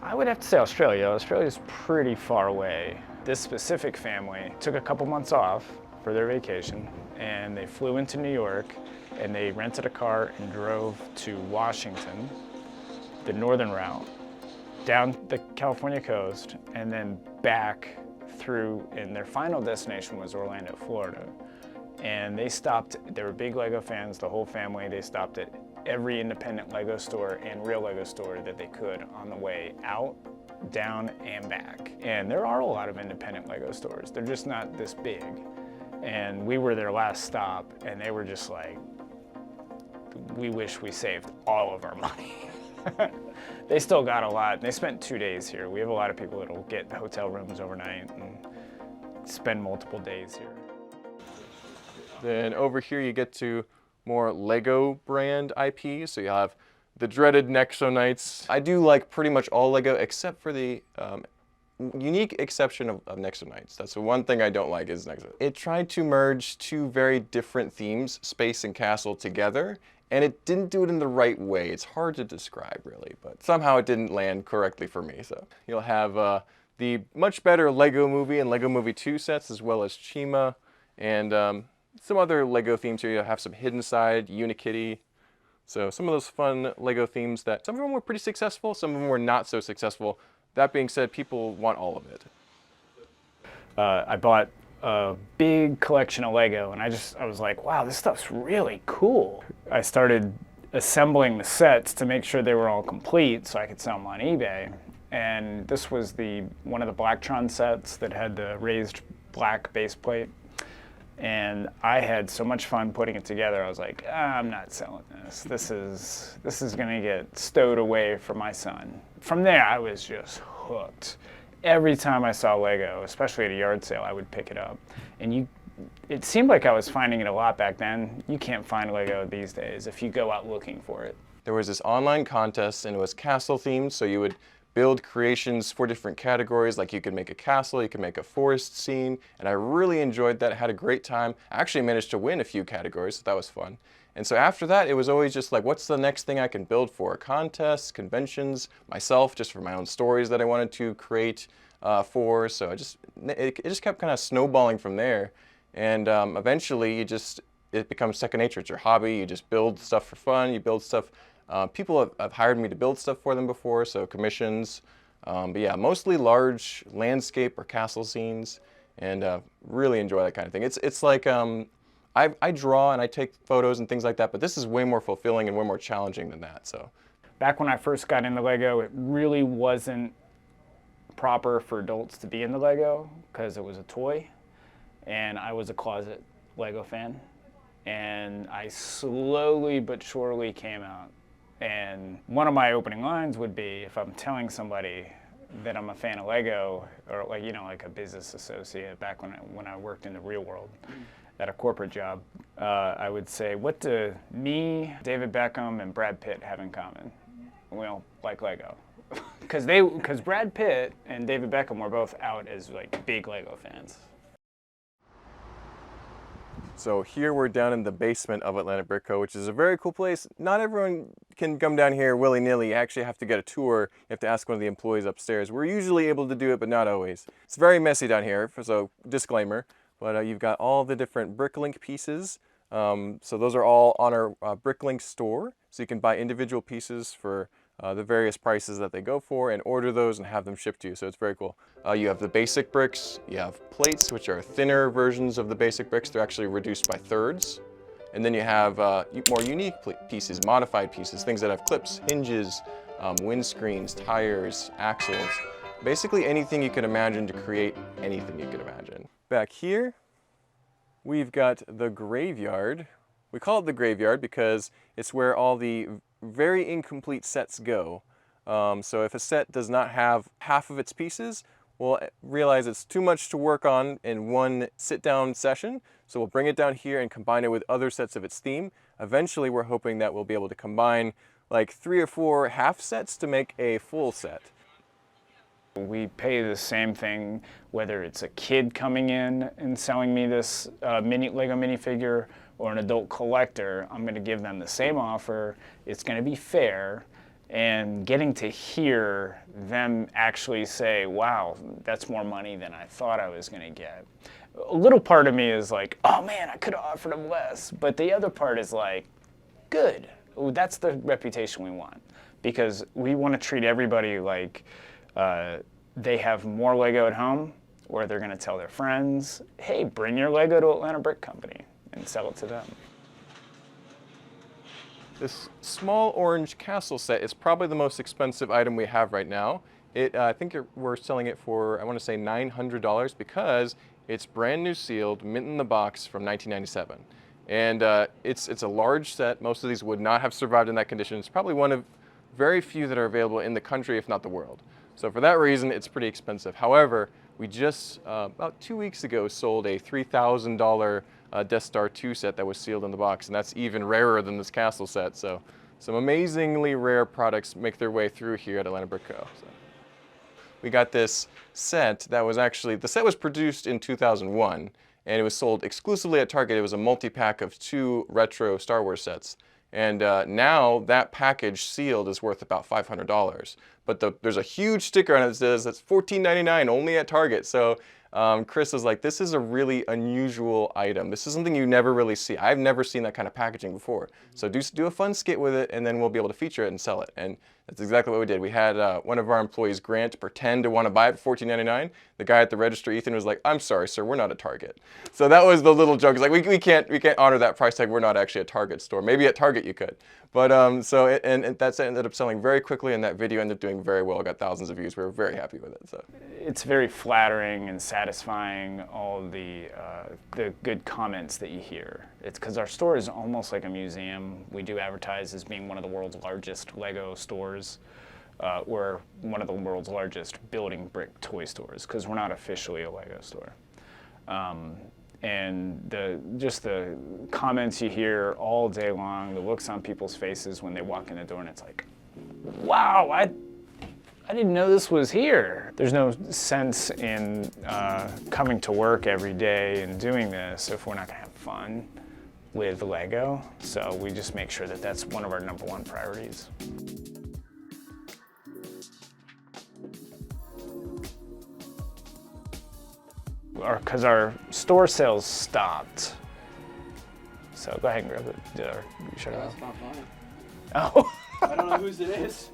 I would have to say Australia. Australia's pretty far away. This specific family took a couple months off for their vacation and they flew into New York and they rented a car and drove to Washington, the northern route, down the California coast, and then back through, and their final destination was Orlando, Florida. And they stopped, they were big Lego fans, the whole family. They stopped at every independent Lego store and real Lego store that they could on the way out, down, and back. And there are a lot of independent Lego stores. They're just not this big. And we were their last stop, and they were just like, we wish we saved all of our money. They still got a lot. They spent 2 days here. We have a lot of people that'll get hotel rooms overnight and spend multiple days here. Then over here you get to more Lego brand IP. So you have the dreaded Nexo Knights. I do like pretty much all Lego except for the unique exception of Nexo Knights. That's the one thing I don't like is Nexo. It tried to merge two very different themes, space and castle, together, and it didn't do it in the right way. It's hard to describe really, but somehow it didn't land correctly for me. So you'll have the much better Lego Movie and Lego Movie 2 sets, as well as Chima, and some other Lego themes here. You'll have some Hidden Side, Unikitty. So some of those fun Lego themes that some of them were pretty successful, some of them were not so successful. That being said, people want all of it. I bought a big collection of Lego and I was like, wow, this stuff's really cool. I started assembling the sets to make sure they were all complete so I could sell them on eBay. And this was one of the Blacktron sets that had the raised black base plate. And I had so much fun putting it together. I was like, I'm not selling this. This is gonna get stowed away for my son. From there, I was just hooked. Every time I saw Lego, especially at a yard sale, I would pick it up. And it seemed like I was finding it a lot back then. You can't find Lego these days if you go out looking for it. There was this online contest and it was castle themed, so you would build creations for different categories, like you could make a castle, you could make a forest scene, and I really enjoyed that. I had a great time. I actually managed to win a few categories, so that was fun. And so after that, it was always just like, what's the next thing I can build for? Contests, conventions, myself, just for my own stories that I wanted to create for. So it just kept kind of snowballing from there. And eventually, it becomes second nature. It's your hobby. You just build stuff for fun. You build stuff. People have hired me to build stuff for them before, so commissions. But yeah, mostly large landscape or castle scenes, and really enjoy that kind of thing. It's like I draw and I take photos and things like that, but this is way more fulfilling and way more challenging than that. So, back when I first got into Lego, it really wasn't proper for adults to be into Lego because it was a toy, and I was a closet Lego fan. And I slowly but surely came out. And one of my opening lines would be, if I'm telling somebody that I'm a fan of Lego, or like a business associate back when I worked in the real world at a corporate job, I would say, what do me, David Beckham, and Brad Pitt have in common? Well, like Lego. Because Brad Pitt and David Beckham were both out as like big Lego fans. So here we're down in the basement of Atlantic Brick Co., which is a very cool place. Not everyone can come down here willy-nilly. You actually have to get a tour. You have to ask one of the employees upstairs. We're usually able to do it, but not always. It's very messy down here, so disclaimer. But you've got all the different Bricklink pieces. So those are all on our Bricklink store. So you can buy individual pieces for the various prices that they go for and order those and have them shipped to you. So it's very cool. You have the basic bricks, you have plates, which are thinner versions of the basic bricks. They're actually reduced by thirds. And then you have more unique pieces, modified pieces, things that have clips, hinges, windscreens, tires, axles. Basically anything you can imagine to create anything you can imagine. Back here, we've got the graveyard. We call it the graveyard because it's where all the very incomplete sets go. So if a set does not have half of its pieces, we'll realize it's too much to work on in one sit-down session, so we'll bring it down here and combine it with other sets of its theme. Eventually, we're hoping that we'll be able to combine like 3 or 4 half sets to make a full set. We pay the same thing, whether it's a kid coming in and selling me this Lego minifigure or an adult collector. I'm going to give them the same offer. It's going to be fair. And getting to hear them actually say, wow, that's more money than I thought I was gonna get. A little part of me is like, oh man, I could have offered them less. But the other part is like, good. That's the reputation we want. Because we want to treat everybody like they have more Lego at home, or they're gonna tell their friends, hey, bring your Lego to Atlanta Brick Company and sell it to them. This small orange castle set is probably the most expensive item we have right now. I think we're selling it for, I want to say $900 because it's brand new sealed, mint in the box from 1997. And it's a large set. Most of these would not have survived in that condition. It's probably one of very few that are available in the country, if not the world. So for that reason, it's pretty expensive. However, we just, about 2 weeks ago, sold a $3,000 Death Star 2 set that was sealed in the box, and that's even rarer than this castle set. So some amazingly rare products make their way through here at Atlanta Brick Co. So we got this set that was actually, the set was produced in 2001, and it was sold exclusively at Target. It was a multi-pack of 2 retro Star Wars sets. And now that package sealed is worth about $500. But there's a huge sticker on it that says that's $14.99 only at Target. So Chris was like, this is a really unusual item. This is something you never really see. I've never seen that kind of packaging before. So do a fun skit with it, and then we'll be able to feature it and sell it. And that's exactly what we did. We had one of our employees, Grant, pretend to want to buy it for $14.99. The guy at the register, Ethan, was like, I'm sorry, sir, we're not at Target. So that was the little joke. It's like, we can't honor that price tag. We're not actually a Target store. Maybe at Target you could. But and that ended up selling very quickly, and that video ended up doing very well. It got thousands of views. We were very happy with it. So it's very flattering and satisfying, all the good comments that you hear. It's because our store is almost like a museum. We do advertise as being one of the world's largest Lego stores. We're one of the world's largest building brick toy stores because we're not officially a Lego store. And just the comments you hear all day long, the looks on people's faces when they walk in the door, and it's like, wow, I didn't know this was here. There's no sense in coming to work every day and doing this if we're not gonna have fun with Lego. So we just make sure that that's one of our #1 priorities. Because our store sales stopped. So go ahead and grab it. You shut it off. That's not fine. Oh. I don't know whose it is.